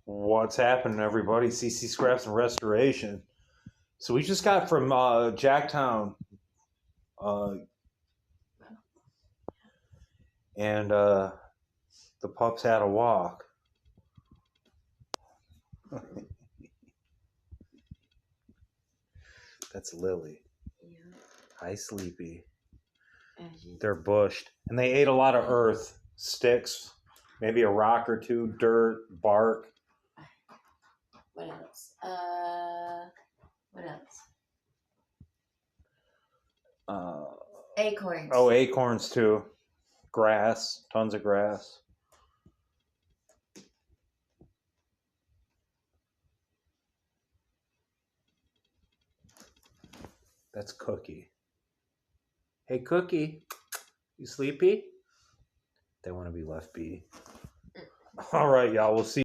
What's happening, everybody? CC Scraps and Restoration. So we just got from Jacktown, and the pups had a walk. That's Lily. Yeah. Hi, Sleepy. They're bushed, and they ate a lot of earth, sticks, maybe a rock or two, dirt, bark. What else? What else? Acorns. Oh, acorns too. Grass, tons of grass. That's Cookie. Hey, Cookie, you sleepy? They want to be left be. All right, y'all. We'll see.